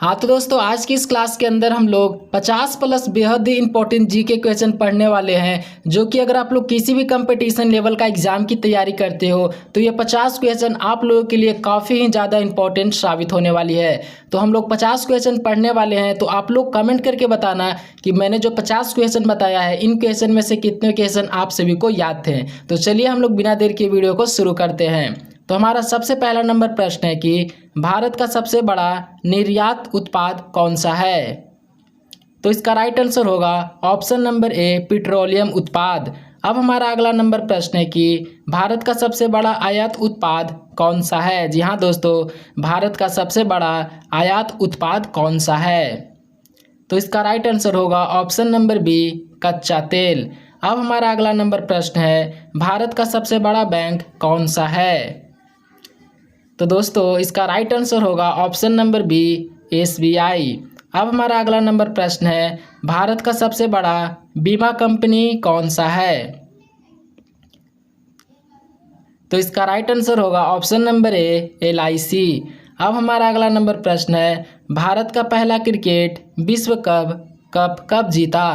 हाँ तो दोस्तों, आज की इस क्लास के अंदर हम लोग 50 प्लस बेहद ही इंपॉर्टेंट जीके क्वेश्चन पढ़ने वाले हैं, जो कि अगर आप लोग किसी भी कंपटीशन लेवल का एग्जाम की तैयारी करते हो तो ये 50 क्वेश्चन आप लोगों के लिए काफ़ी ही ज़्यादा इंपॉर्टेंट साबित होने वाली है। तो हम लोग 50 क्वेश्चन पढ़ने वाले हैं, तो आप लोग कमेंट करके बताना कि मैंने जो 50 क्वेश्चन बताया है, इन क्वेश्चन में से कितने क्वेश्चन आप सभी को याद थे। तो चलिए हम लोग बिना देर के वीडियो को शुरू करते हैं। तो हमारा सबसे पहला नंबर प्रश्न है कि भारत का सबसे बड़ा निर्यात उत्पाद कौन सा है। तो इसका राइट आंसर होगा ऑप्शन नंबर ए, पेट्रोलियम उत्पाद। अब हमारा अगला नंबर प्रश्न है कि भारत का सबसे बड़ा आयात उत्पाद कौन सा है। जी हाँ दोस्तों, भारत का सबसे बड़ा आयात उत्पाद कौन सा है। तो इसका राइट आंसर होगा ऑप्शन नंबर बी, कच्चा तेल। अब हमारा अगला नंबर प्रश्न है, भारत का सबसे बड़ा बैंक कौन सा है। तो दोस्तों इसका राइट आंसर होगा ऑप्शन नंबर बी, SBI। अब हमारा अगला नंबर प्रश्न है, भारत का सबसे बड़ा बीमा कंपनी कौन सा है। तो इसका राइट आंसर होगा ऑप्शन नंबर ए, LIC। अब हमारा अगला नंबर प्रश्न है, भारत का पहला क्रिकेट विश्व कप कब जीता।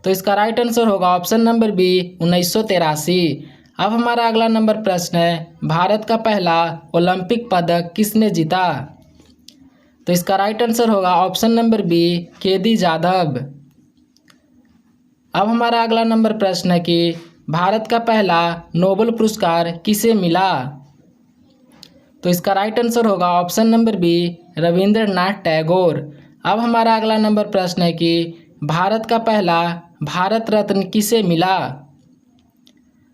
तो इसका राइट आंसर होगा ऑप्शन नंबर बी, 1983। अब हमारा अगला नंबर प्रश्न है, भारत का पहला ओलंपिक पदक किसने जीता। तो इसका राइट आंसर होगा ऑप्शन नंबर बी, केदी जाधव। अब हमारा अगला नंबर प्रश्न है कि भारत का पहला नोबेल पुरस्कार किसे मिला। तो इसका राइट आंसर होगा option number B, Rabindranath Tagore. अब हमारा अगला नंबर प्रश्न है कि भारत का पहला भारत रत्न किसे मिला।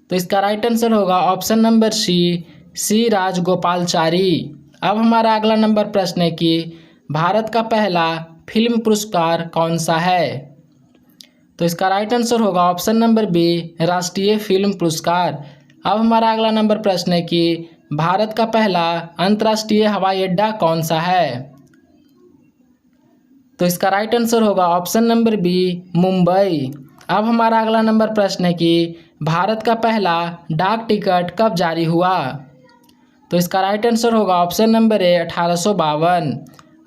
तो इसका राइट आंसर होगा ऑप्शन नंबर सी, राजगोपालाचारी। अब हमारा अगला नंबर प्रश्न है कि भारत का पहला फिल्म पुरस्कार कौन सा है। तो इसका राइट आंसर होगा ऑप्शन नंबर बी, राष्ट्रीय फिल्म पुरस्कार। अब हमारा अगला नंबर प्रश्न है कि भारत का पहला अंतर्राष्ट्रीय हवाई अड्डा कौन सा है। तो इसका राइट आंसर होगा ऑप्शन नंबर बी, मुंबई। अब हमारा अगला नंबर प्रश्न है कि भारत का पहला डाक टिकट कब जारी हुआ। तो इसका राइट आंसर होगा ऑप्शन नंबर ए, 1852।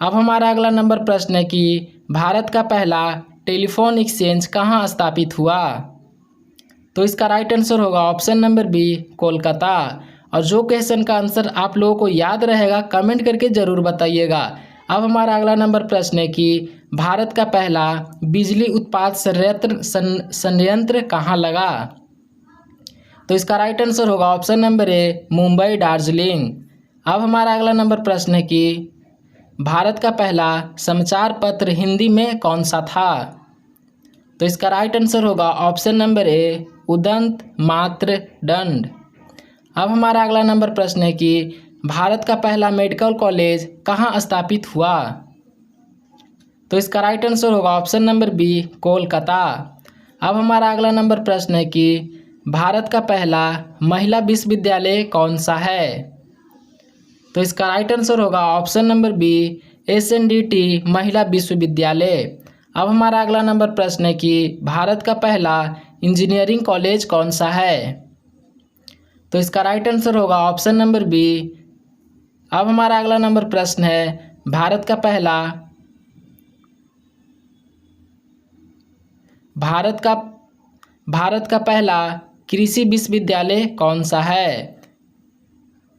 अब हमारा अगला नंबर प्रश्न है कि भारत का पहला टेलीफोन एक्सचेंज कहाँ स्थापित हुआ। तो इसका राइट आंसर होगा ऑप्शन नंबर बी, कोलकाता। और जो क्वेश्चन का आंसर आप लोगों को याद रहेगा कमेंट करके ज़रूर बताइएगा। अब हमारा अगला नंबर प्रश्न है कि भारत का पहला बिजली उत्पाद संयंत्र कहाँ लगा। तो इसका राइट आंसर होगा option number A, Mumbai Darjeeling. अब हमारा अगला नंबर प्रश्न है कि भारत का पहला समाचार पत्र हिंदी में कौन सा था। तो इसका राइट आंसर होगा ऑप्शन नंबर ए, उदंत मात्र दंड। अब हमारा अगला नंबर प्रश्न है कि भारत का पहला मेडिकल कॉलेज कहाँ स्थापित हुआ। तो इसका राइट आंसर होगा ऑप्शन नंबर बी, कोलकाता। अब हमारा अगला नंबर प्रश्न है कि भारत का पहला महिला विश्वविद्यालय कौन सा है। तो इसका राइट आंसर होगा ऑप्शन नंबर बी, SNDT महिला विश्वविद्यालय। अब हमारा अगला नंबर प्रश्न है कि भारत का पहला इंजीनियरिंग कॉलेज कौन सा है। तो इसका राइट आंसर होगा ऑप्शन नंबर बी। अब हमारा अगला नंबर प्रश्न है, भारत का पहला कृषि विश्वविद्यालय कौन सा है।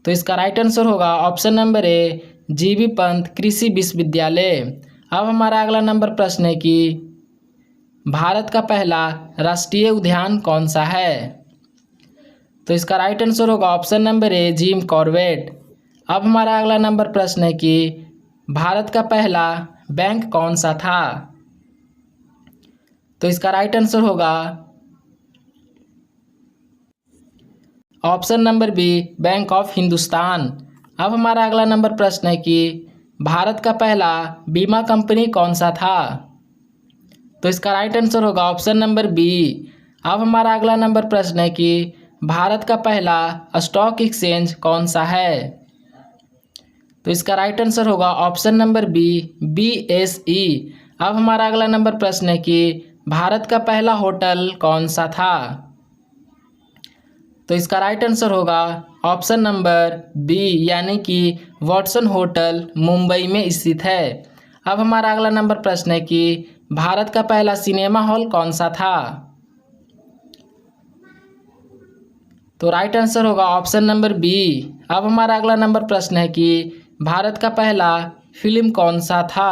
तो इसका राइट आंसर होगा option number A, GV Pant कृषि विश्वविद्यालय। अब हमारा अगला नंबर प्रश्न है कि भारत का पहला राष्ट्रीय उद्यान कौन सा है। तो इसका राइट आंसर होगा option number A, Jim Corbett. अब हमारा अगला नंबर प्रश्न है कि भारत का पहला बैंक कौन सा था। तो इसका राइट आंसर होगा option number B, bank of Hindustan. अब हमारा अगला नंबर प्रश्न है कि भारत का पहला बीमा कंपनी कौन सा था। तो इसका राइट आंसर होगा ऑप्शन नंबर बी। अब हमारा अगला नंबर प्रश्न है कि भारत का पहला स्टॉक एक्सचेंज कौन सा है। तो इसका राइट आंसर होगा ऑप्शन नंबर बी, BSE। अब हमारा अगला नंबर प्रश्न है कि भारत का पहला होटल कौन सा था। तो इसका राइट आंसर होगा ऑप्शन नंबर बी यानी कि वॉटसन होटल मुंबई में स्थित है। अब हमारा अगला नंबर प्रश्न है कि भारत का पहला सिनेमा हॉल कौन सा था। तो राइट आंसर होगा ऑप्शन नंबर बी। अब हमारा अगला नंबर प्रश्न है कि भारत का पहला फिल्म कौन सा था।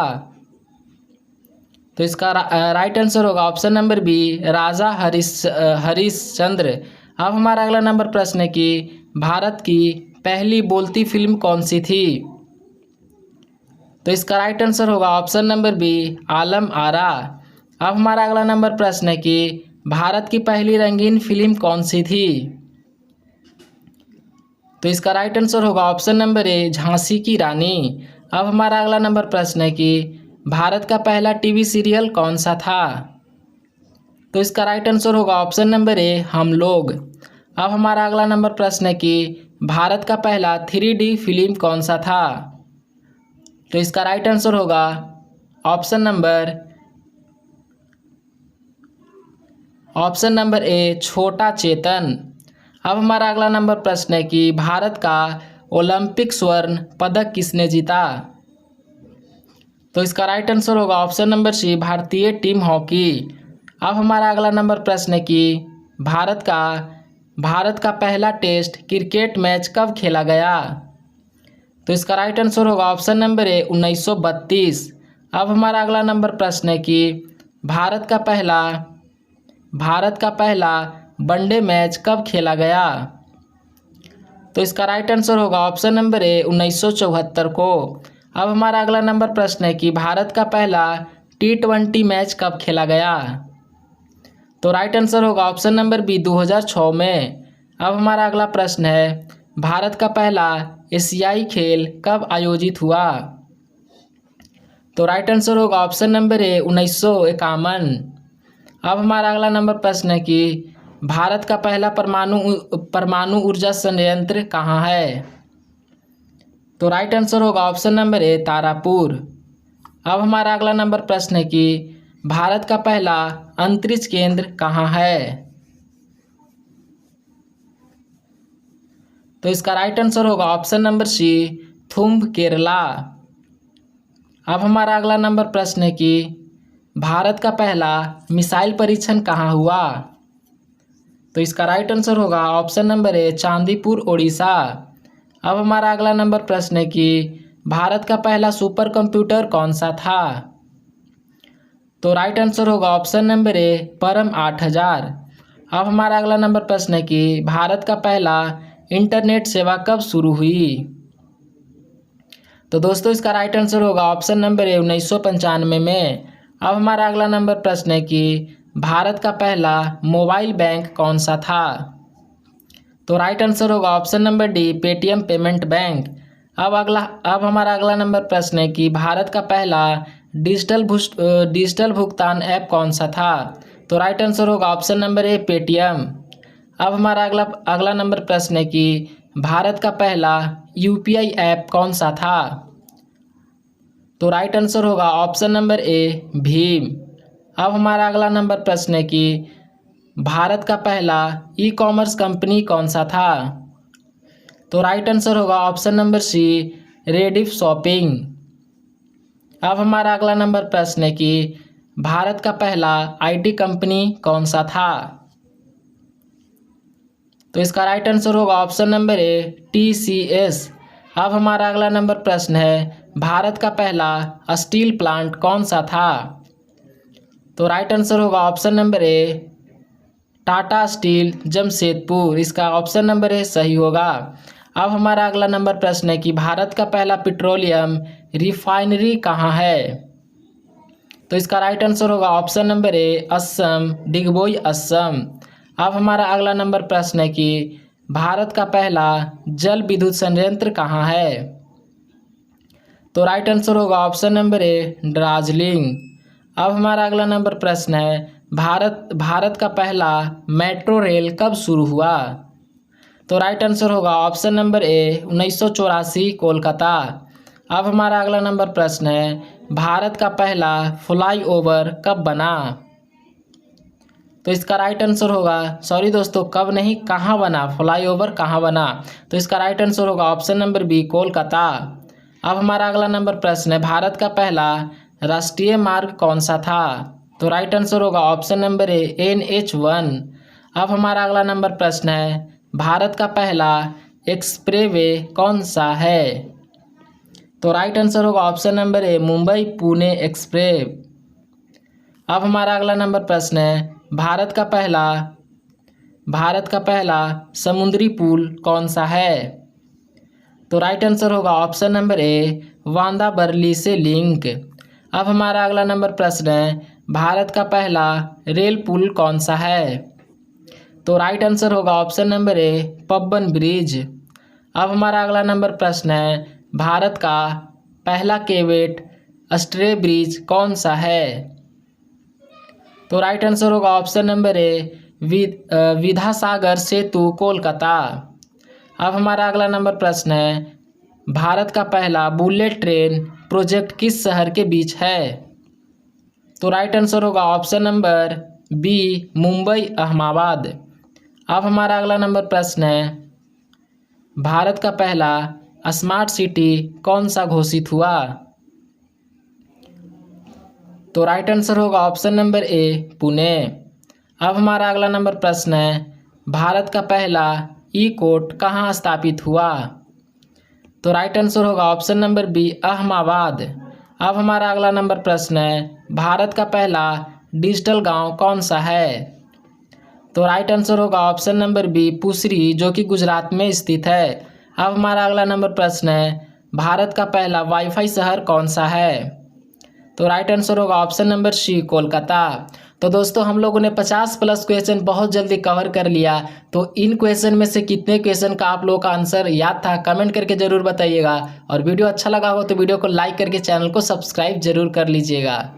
तो इसका राइट आंसर होगा ऑप्शन नंबर बी, राजा हरिश्चंद्र। अब हमारा अगला नंबर प्रश्न है कि भारत की पहली बोलती फिल्म कौन सी थी। तो इसका राइट आंसर होगा option number B, Alam Ara. अब हमारा अगला नंबर प्रश्न है कि भारत की पहली रंगीन फिल्म कौन सी थी। तो इसका राइट आंसर होगा ऑप्शन नंबर ए, झांसी की रानी। अब हमारा अगला नंबर प्रश्न है कि भारत का पहला टीवी सीरियल कौन सा था। तो इसका राइट आंसर होगा ऑप्शन नंबर ए, हम लोग। अब हमारा अगला नंबर प्रश्न है कि भारत का पहला 3D फिल्म कौन सा था। तो इसका राइट आंसर होगा ऑप्शन नंबर ए, छोटा चेतन। अब हमारा अगला नंबर प्रश्न है कि भारत का ओलंपिक स्वर्ण पदक किसने जीता। तो इसका राइट आंसर होगा ऑप्शन नंबर सी, भारतीय टीम हॉकी। अब हमारा अगला नंबर प्रश्न है कि भारत का पहला टेस्ट क्रिकेट मैच कब खेला गया। तो इसका राइट आंसर होगा ऑप्शन नंबर ए, 1932। अब हमारा अगला नंबर प्रश्न है कि भारत का पहला वनडे मैच कब खेला गया। तो इसका राइट आंसर होगा ऑप्शन नंबर ए, 1974 को। अब हमारा अगला नंबर प्रश्न है कि भारत का पहला T20 मैच कब खेला गया। तो राइट आंसर होगा ऑप्शन नंबर बी, 2006 में। अब हमारा अगला प्रश्न है भारत का पहला एशियाई खेल कब आयोजित हुआ। तो राइट आंसर होगा ऑप्शन नंबर ए, 1951। अब हमारा अगला नंबर प्रश्न है कि भारत का पहला परमाणु ऊर्जा संयंत्र कहाँ है। तो राइट आंसर होगा ऑप्शन नंबर ए, तारापुर। अब हमारा अगला नंबर प्रश्न है कि भारत का पहला अंतरिक्ष केंद्र कहाँ है। तो इसका राइट आंसर होगा ऑप्शन नंबर सी, थुम्ब, केरला। अब हमारा अगला नंबर प्रश्न है कि भारत का पहला मिसाइल परीक्षण कहाँ हुआ। तो इसका राइट आंसर होगा option number A, Chandipur, Odisha. अब हमारा अगला नंबर प्रश्न है कि भारत का पहला सुपर कंप्यूटर कौन सा था। तो राइट आंसर होगा ऑप्शन नंबर ए, परम 8000। अब हमारा अगला नंबर प्रश्न है कि भारत का पहला इंटरनेट सेवा कब शुरू हुई। तो दोस्तों इसका राइट आंसर होगा ऑप्शन नंबर ए, 1995 में। अब हमारा अगला नंबर प्रश्न है कि भारत का पहला मोबाइल बैंक कौन सा था। तो राइट आंसर होगा option number D, Paytm payment bank. अब हमारा अगला नंबर प्रश्न है कि भारत का पहला डिजिटल भुगतान ऐप कौन सा था। तो राइट आंसर होगा ऑप्शन नंबर ए, पेटीएम। अब हमारा अगला नंबर प्रश्न है कि भारत का पहला यूपीआई ऐप कौन सा था। तो राइट आंसर होगा ऑप्शन नंबर ए, भीम। अब हमारा अगला नंबर प्रश्न है कि भारत का पहला ई कॉमर्स कंपनी कौन सा था। तो राइट आंसर होगा option number C, Rediff shopping. अब हमारा अगला नंबर प्रश्न है कि भारत का पहला आईटी कंपनी कौन सा था। तो इसका राइट आंसर होगा ऑप्शन नंबर ए, टीसीएस। अब हमारा अगला नंबर प्रश्न है भारत का पहला स्टील प्लांट कौन सा था। तो राइट आंसर होगा option number A, Tata steel, Jamshedpur. इसका ऑप्शन नंबर ए सही होगा। अब हमारा अगला नंबर प्रश्न है कि भारत का पहला पेट्रोलियम रिफाइनरी कहाँ है। तो इसका राइट आंसर होगा option number A, Assam, Digboi, Assam. अब हमारा अगला नंबर प्रश्न है कि भारत का पहला जल विद्युत संयंत्र कहाँ है। तो राइट आंसर होगा ऑप्शन नंबर ए, दार्जिलिंग। अब हमारा अगला नंबर प्रश्न है भारत का पहला मेट्रो रेल कब शुरू हुआ। तो राइट आंसर होगा ऑप्शन नंबर ए, 1984, कोलकाता। अब हमारा अगला नंबर प्रश्न है भारत का पहला फ्लाईओवर कब बना। तो इसका राइट आंसर होगा, सॉरी दोस्तों, कब नहीं कहाँ बना, फ्लाईओवर कहाँ बना। तो इसका राइट आंसर होगा ऑप्शन नंबर बी, कोलकाता। अब हमारा अगला नंबर प्रश्न है, भारत का पहला राष्ट्रीय मार्ग कौन सा था। तो राइट आंसर होगा ऑप्शन नंबर ए, NH1। अब हमारा अगला नंबर प्रश्न है, भारत का पहला एक्सप्रेसवे कौन सा है। तो राइट आंसर होगा option number A, Mumbai Pune express. अब हमारा अगला नंबर प्रश्न है, भारत का पहला समुद्री पुल कौन सा है। तो राइट आंसर होगा ऑप्शन नंबर ए, वांदा बरली से लिंक। अब हमारा अगला नंबर प्रश्न है, भारत का पहला रेल पुल कौन सा है। तो राइट आंसर होगा ऑप्शन नंबर ए, पब्बन ब्रिज। अब हमारा अगला नंबर प्रश्न है, भारत का पहला केवेट स्ट्रे ब्रिज कौन सा है। तो राइट आंसर होगा ऑप्शन नंबर ए, विद्यासागर सेतु कोलकाता। अब हमारा अगला नंबर प्रश्न है, भारत का पहला बुलेट ट्रेन प्रोजेक्ट किस शहर के बीच है। तो राइट आंसर होगा option number B, Mumbai Ahmedabad. अब हमारा अगला नंबर प्रश्न है, भारत का पहला स्मार्ट सिटी कौन सा घोषित हुआ। तो राइट आंसर होगा ऑप्शन नंबर ए, पुणे। अब हमारा अगला नंबर प्रश्न है, भारत का पहला ई कोर्ट कहाँ स्थापित हुआ। तो राइट आंसर होगा ऑप्शन नंबर बी, अहमदाबाद। अब हमारा अगला नंबर प्रश्न है, भारत का पहला डिजिटल गांव कौन सा है। तो राइट आंसर होगा ऑप्शन नंबर बी, पुसरी, जो कि गुजरात में स्थित है। अब हमारा अगला नंबर प्रश्न है, भारत का पहला वाईफाई शहर कौन सा है। तो राइट आंसर होगा ऑप्शन नंबर सी, कोलकाता। तो दोस्तों हम लोगों ने 50+ क्वेश्चन बहुत जल्दी कवर कर लिया। तो इन क्वेश्चन में से कितने क्वेश्चन का आप लोगों का आंसर याद था कमेंट करके ज़रूर बताइएगा। और वीडियो अच्छा लगा हो तो वीडियो को लाइक करके चैनल को सब्सक्राइब जरूर कर लीजिएगा।